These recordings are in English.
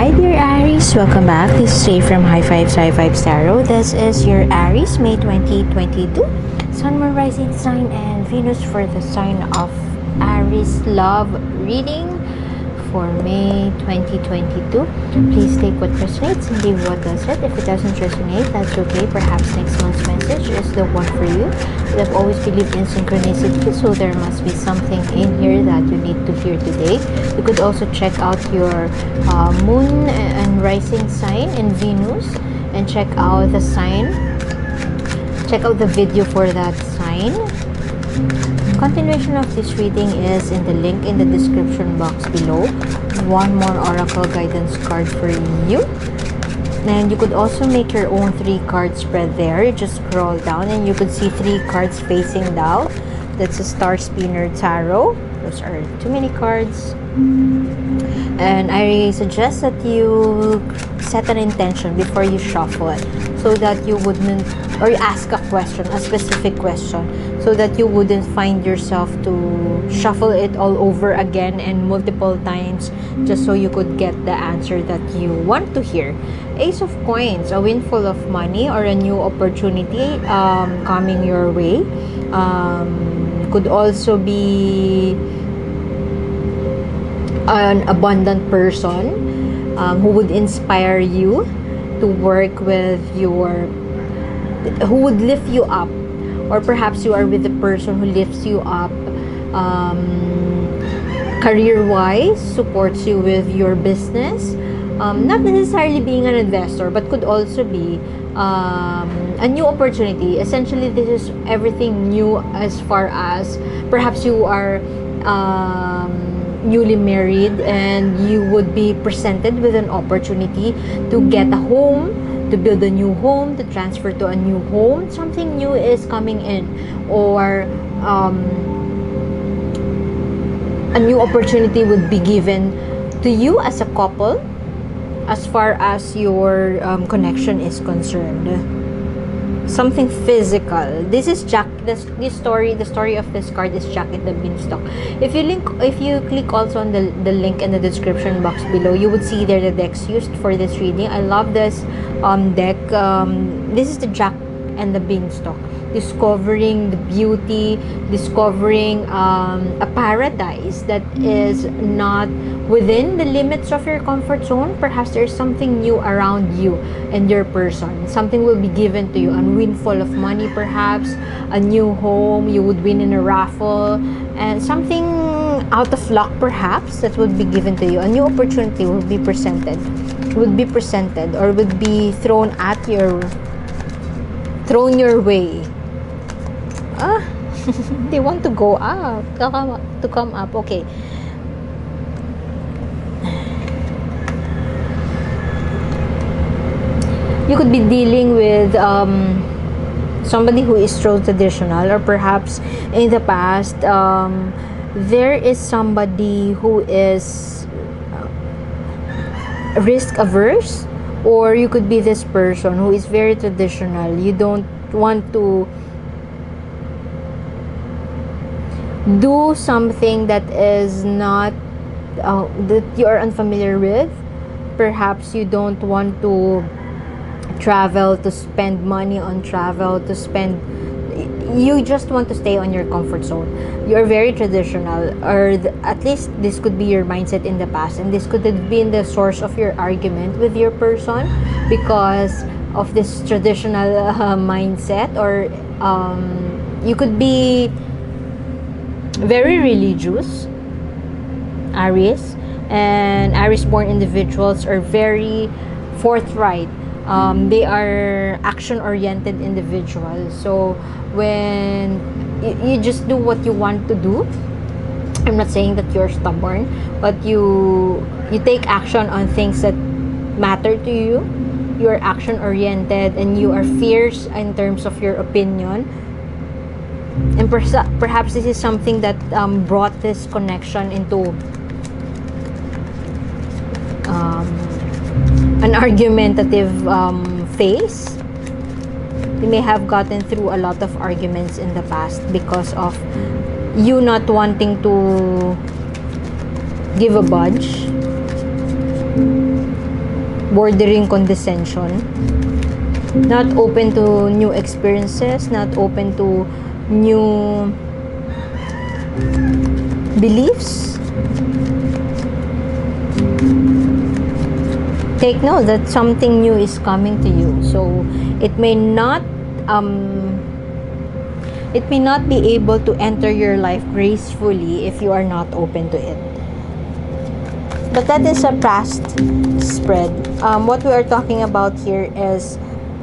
Hi dear Aries, welcome back. This is Jay from High Fives Tarot. This is your Aries, May 2022. Sun, Moon, Rising Sign, and Venus for the sign of Aries. Love reading for May 2022. Please take what resonates and leave what doesn't. If it doesn't resonate, that's okay. Perhaps next month's message is the one for you. But I've always believed in synchronicity, so there must be something in here that you need to hear today. You could also check out your moon and rising sign and Venus, and check out the sign. Check out the video for that sign. Continuation of this reading is in the link in the description box below. One more oracle guidance card for you. And you could also make your own 3-card spread there. You just scroll down and you could see 3 cards facing down. That's a Star Spinner Tarot. Those are too many cards. And I suggest that you set an intention before you shuffle it, so that you wouldn't, or you ask a question, a specific question, so that you wouldn't find yourself to shuffle it all over again and multiple times just so you could get the answer that you want to hear. Ace of Coins, a windfall of money or a new opportunity coming your way. Could also be an abundant person who would inspire you to work with your, who would lift you up, or perhaps you are with the person who lifts you up career-wise, supports you with your business, not necessarily being an investor, but could also be a new opportunity. Essentially, this is everything new, as far as perhaps you are newly married and you would be presented with an opportunity to get a home, to build a new home, to transfer to a new home. Something new is coming in, or a new opportunity would be given to you as a couple, as far as your connection is concerned. Something physical. This is the story of this card is Jack the Beanstalk. If you click also on the link in the description box below, you would see there the decks used for this reading. I love this deck. This is the Jack and the Beanstalk. Discovering the beauty, discovering a paradise that is not within the limits of your comfort zone. Perhaps there's something new around you and your person. Something will be given to you, a windfall of money, perhaps a new home you would win in a raffle, and something out of luck perhaps that would be given to you. A new opportunity will be presented, or would be thrown your way. They want to go up, to come up. Okay. You could be dealing with somebody who is so traditional, or perhaps in the past there is somebody who is risk averse, or you could be this person who is very traditional. You don't want to do something that is not that you are unfamiliar with. Perhaps you don't want to travel, to spend money on travel, you just want to stay on your comfort zone. You're very traditional, or at least this could be your mindset in the past, and this could have been the source of your argument with your person because of this traditional mindset. Or you could be very religious, Aries, and Aries born individuals are very forthright. They are action-oriented individuals. So when you just do what you want to do, I'm not saying that you're stubborn, but you take action on things that matter to you. You are action-oriented and you are fierce in terms of your opinion. And perhaps this is something that brought this connection into an argumentative phase. You may have gotten through a lot of arguments in the past because of you not wanting to give a budge. bordering condescension, not open to new experiences, not open to new beliefs. Take note that something new is coming to you. So it may not be able to enter your life gracefully if you are not open to it. But that is a past spread. What we are talking about here is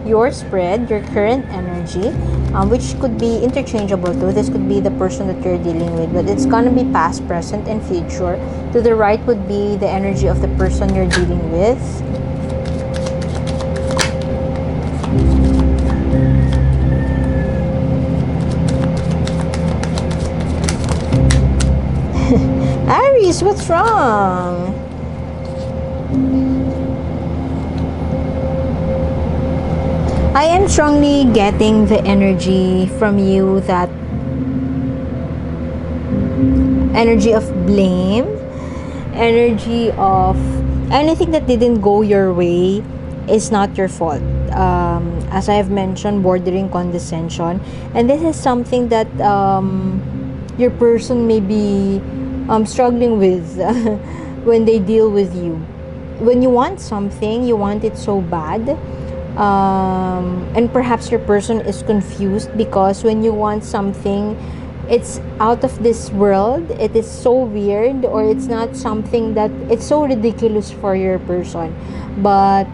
your spread, your current energy, which could be interchangeable too. This could be the person that you're dealing with, but it's gonna be past, present, and future. To the right would be the energy of the person you're dealing with. Aries, what's wrong? I am strongly getting the energy from you, that energy of blame, energy of anything that didn't go your way is not your fault. As I have mentioned, bordering condescension, and this is something that your person may be struggling with when they deal with you. When you want something, you want it so bad, and perhaps your person is confused, because when you want something, it's out of this world, it is so weird, or it's not something that it's so ridiculous for your person. But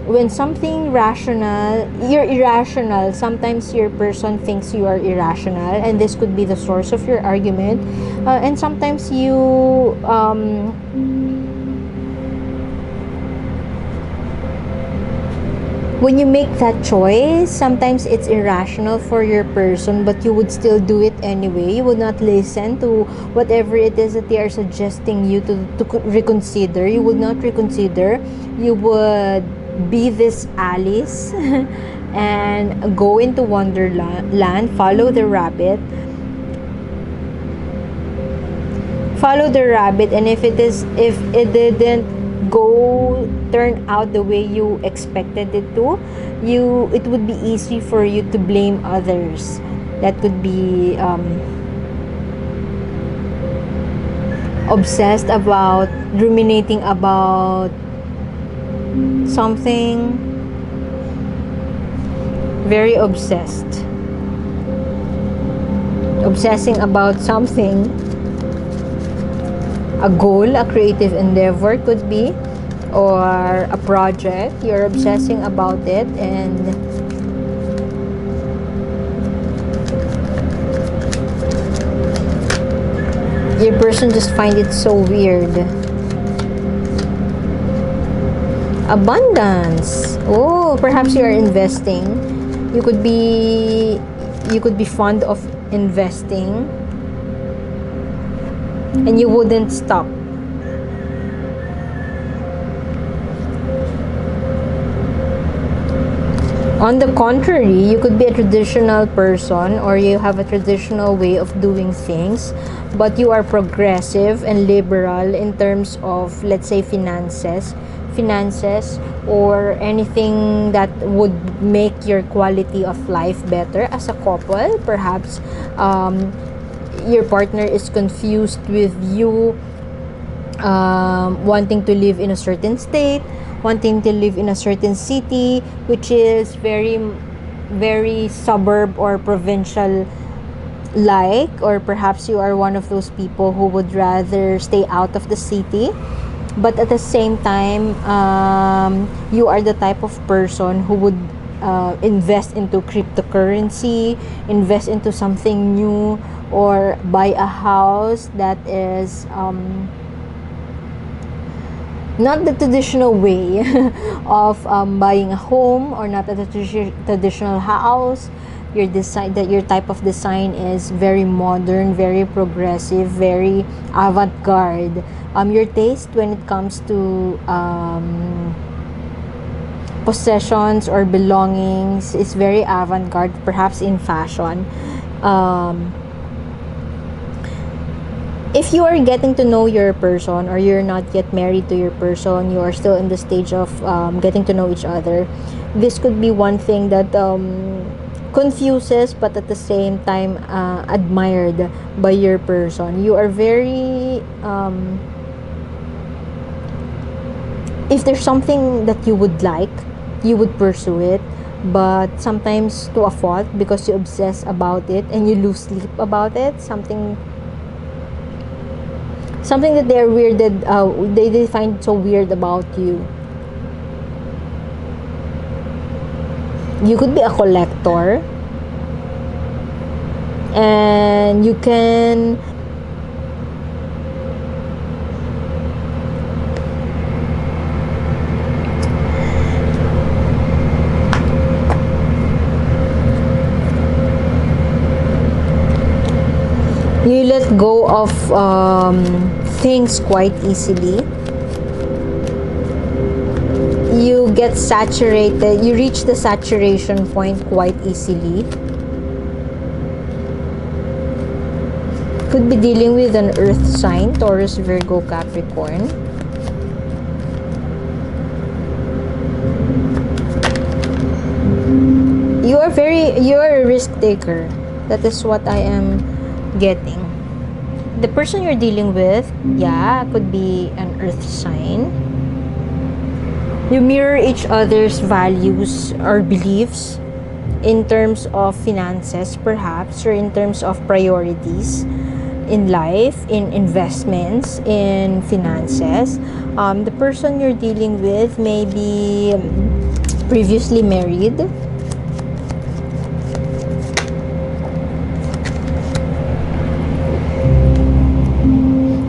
when something rational, you're irrational. Sometimes your person thinks you are irrational, and this could be the source of your argument. And sometimes you when you make that choice, sometimes it's irrational for your person, but you would still do it anyway. You would not listen to whatever it is that they are suggesting you to reconsider. You would not reconsider. You would be this Alice and go into Wonderland, follow the rabbit. Follow the rabbit, and if it didn't turn out the way you expected it to, it would be easy for you to blame others. That could be obsessed about, ruminating about something, very obsessed, obsessing about something, a goal, a creative endeavor could be, or a project. You're obsessing about it, and your person just find it so weird. Abundance. Oh, perhaps you are investing. You could be fond of investing, and you wouldn't stop. On the contrary, you could be a traditional person, or you have a traditional way of doing things, but you are progressive and liberal in terms of, let's say, finances, or anything that would make your quality of life better as a couple. Perhaps your partner is confused with you wanting to live in a certain state, wanting to live in a certain city, which is very, very suburb or provincial like, or perhaps you are one of those people who would rather stay out of the city. But at the same time, you are the type of person who would invest into cryptocurrency, invest into something new, or buy a house that is not the traditional way of buying a home, or not a traditional house. Your type of design is very modern, very progressive, very avant-garde. Your taste when it comes to possessions or belongings is very avant-garde, perhaps in fashion. if you are getting to know your person, or you're not yet married to your person, you are still in the stage of getting to know each other, this could be one thing that confuses but at the same time admired by your person. You are very if there's something that you would like, you would pursue it, but sometimes to a fault, because you obsess about it and you lose sleep about it. Something that they're weirded, they find so weird about you. You could be a collector, and you can you let go of things quite easily. You get saturated, you reach the saturation point quite easily. Could be dealing with an earth sign, Taurus, Virgo, Capricorn. You're a risk taker. That is what I am getting. The person you're dealing with, yeah, could be an earth sign. You mirror each other's values or beliefs in terms of finances, perhaps, or in terms of priorities in life, in investments, in finances. The person you're dealing with may be previously married,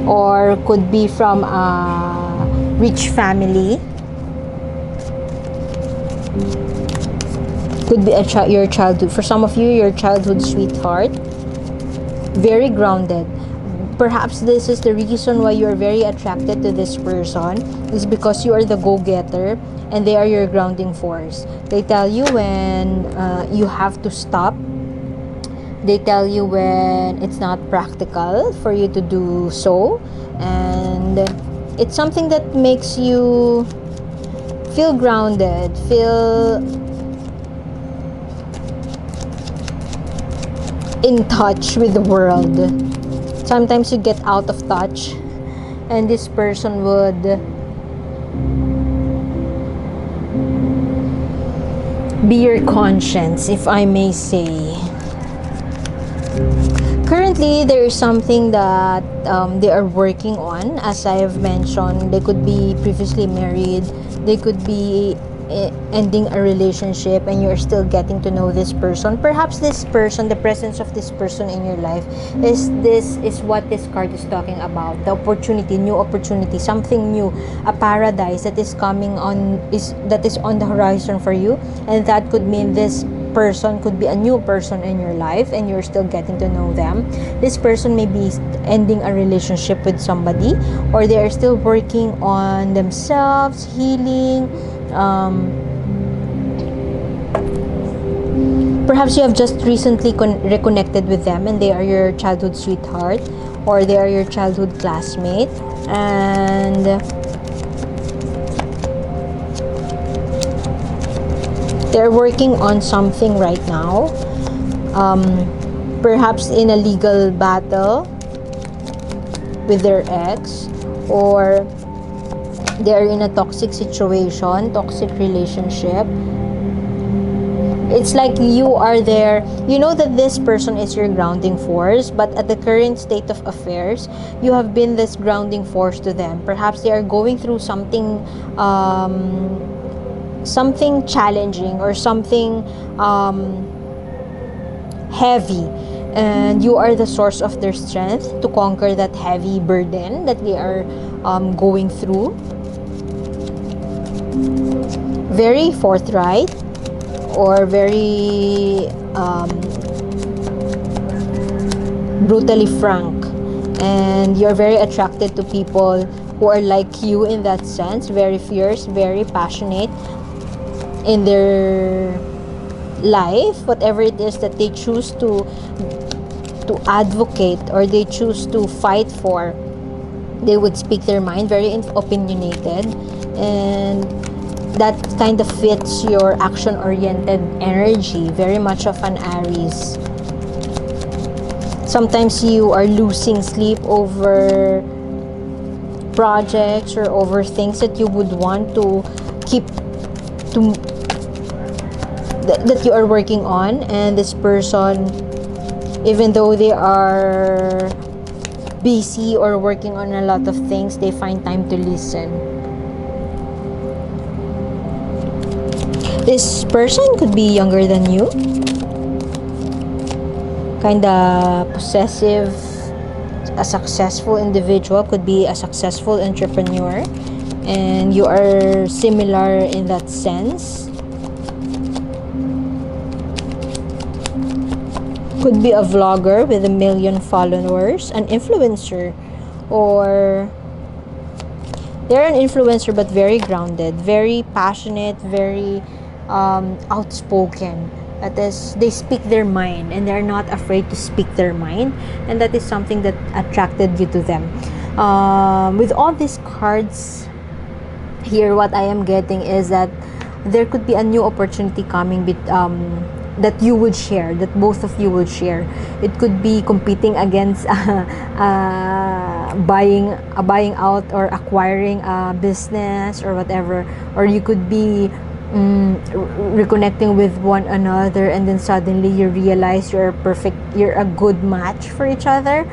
or could be from a rich family. Could be your childhood. For some of you, your childhood sweetheart. Very grounded. Perhaps this is the reason why you're very attracted to this person, is because you are the go-getter and they are your grounding force. They tell you when you have to stop. They tell you when it's not practical for you to do so, and it's something that makes you feel grounded, feel in touch with the world. Sometimes you get out of touch, and this person would be your conscience, if I may say. Currently, there is something that they are working on. As I have mentioned, they could be previously married, they could be ending a relationship, and you're still getting to know this person. Perhaps this person, the presence of this person in your life, is what this card is talking about. The opportunity, new opportunity, something new, a paradise that is coming on, that is on the horizon for you, and that could mean this person could be a new person in your life and you're still getting to know them. This person may be ending a relationship with somebody, or they are still working on themselves, healing. Perhaps you have just recently reconnected with them and they are your childhood sweetheart, or they are your childhood classmate, and they're working on something right now. Perhaps in a legal battle with their ex, or they're in a toxic situation, toxic relationship. It's like you are there. You know that this person is your grounding force, but at the current state of affairs, you have been this grounding force to them. Perhaps they are going through something something challenging, or something heavy, and you are the source of their strength to conquer that heavy burden that they are going through. Very forthright, or very brutally frank, and you're very attracted to people who are like you in that sense, very fierce, very passionate in their life, whatever it is that they choose to to advocate or they choose to fight for, they would speak their mind, very opinionated, and that kind of fits your action-oriented energy, very much of an Aries. Sometimes you are losing sleep over projects or over things that you would want to keep to that you are working on, and this person, even though they are busy or working on a lot of things, they find time to listen. This person could be younger than you, kinda possessive, a successful individual, could be a successful entrepreneur, and you are similar in that sense. Could be a vlogger with 1 million followers, an influencer, or they're an influencer but very grounded, very passionate, very outspoken. That is, they speak their mind and they're not afraid to speak their mind, and that is something that attracted you to them. With all these cards here, what I am getting is that there could be a new opportunity coming that you would share, that both of you would share. It could be competing against buying out or acquiring a business or whatever, or you could be reconnecting with one another, and then suddenly you realize you're a good match for each other.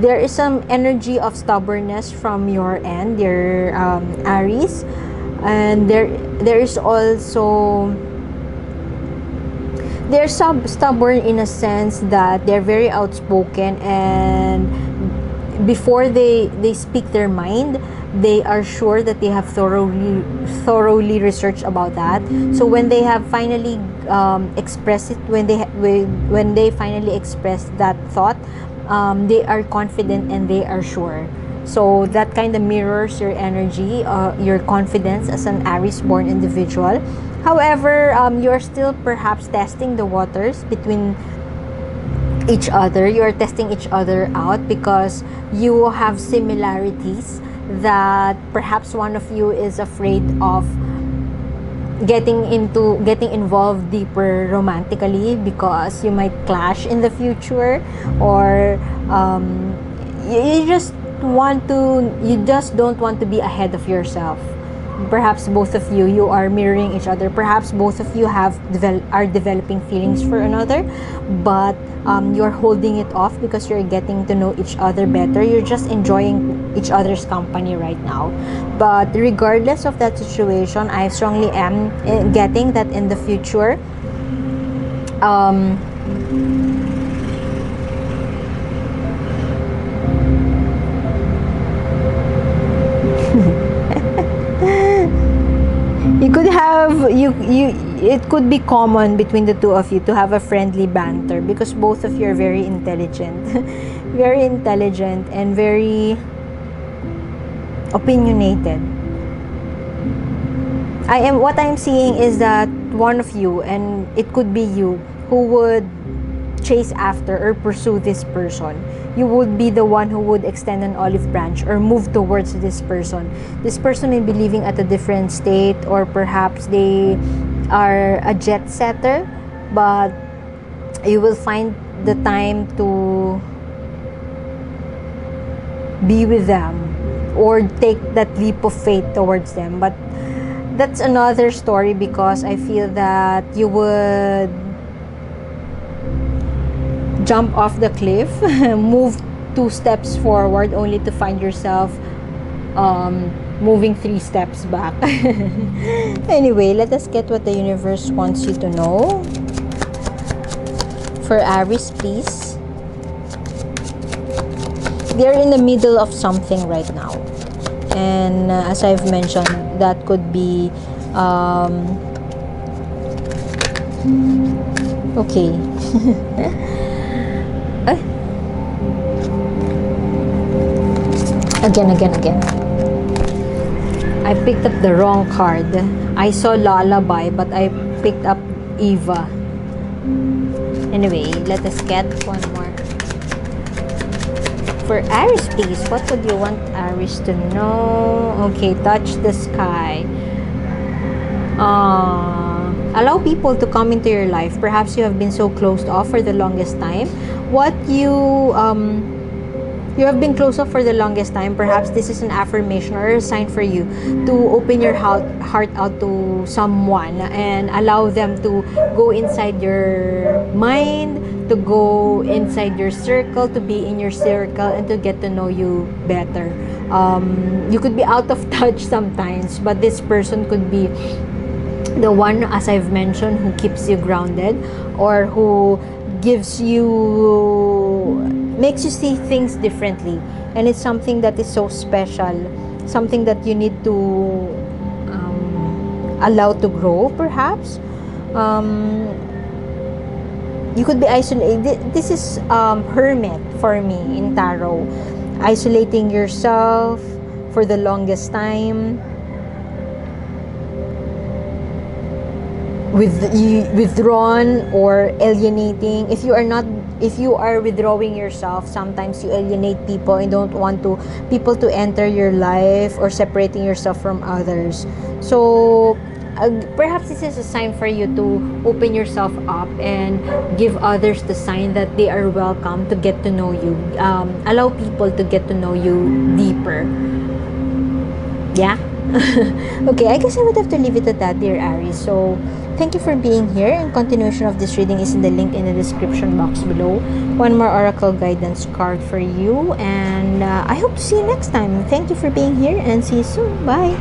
There is some energy of stubbornness from your end, your Aries, and there is also, they're stubborn in a sense that they're very outspoken, and before they speak their mind, they are sure that they have thoroughly researched about that. So when they have finally expressed it, when they finally express that thought, they are confident and they are sure. So that kind of mirrors your energy, your confidence as an Aries born individual. However, you're still perhaps testing the waters between each other. You're testing each other out because you have similarities that perhaps one of you is afraid of getting involved deeper romantically because you might clash in the future, or you just don't want to be ahead of yourself. Perhaps both of you are mirroring each other. Perhaps both of you are developing feelings for another, but you're holding it off because you're getting to know each other better. You're just enjoying each other's company right now. But regardless of that situation, I strongly am getting that in the future, you could have it could be common between the two of you to have a friendly banter because both of you are very intelligent very intelligent and very opinionated. What I'm seeing is that one of you, and it could be you, who would chase after or pursue this person. You would be the one who would extend an olive branch or move towards this person. This person may be living at a different state, or perhaps they are a jet setter, but you will find the time to be with them or take that leap of faith towards them. But that's another story, because I feel that you would jump off the cliff, move 2 steps forward only to find yourself moving 3 steps back. Anyway, let us get what the universe wants you to know. For Aries, please. They're in the middle of something right now. And as I've mentioned, that could be okay. Again. I picked up the wrong card. I saw Lullaby, but I picked up Eva. Anyway, let us get one more. For Aries, please, what would you want Aries to know? Okay, touch the sky. Allow people to come into your life. Perhaps you have been so closed off for the longest time. What you have been closed off for the longest time. Perhaps this is an affirmation or a sign for you to open your heart out to someone and allow them to go inside your mind, to go inside your circle, to be in your circle, and to get to know you better. You could be out of touch sometimes, but this person could be the one, as I've mentioned, who keeps you grounded, or who gives you, makes you see things differently. And it's something that is so special, something that you need to allow to grow. Perhaps you could be isolated. This is hermit for me in tarot. Isolating yourself for the longest time, withdrawn or alienating. If you are withdrawing yourself, sometimes you alienate people and don't want to people to enter your life, or separating yourself from others. So perhaps this is a sign for you to open yourself up and give others the sign that they are welcome to get to know you. Allow people to get to know you deeper. Yeah. Okay, I guess I would have to leave it at that, dear Aries. So thank you for being here, and continuation of this reading is in the link in the description box below. One more oracle guidance card for you, and I hope to see you next time. Thank you for being here, and see you soon. Bye.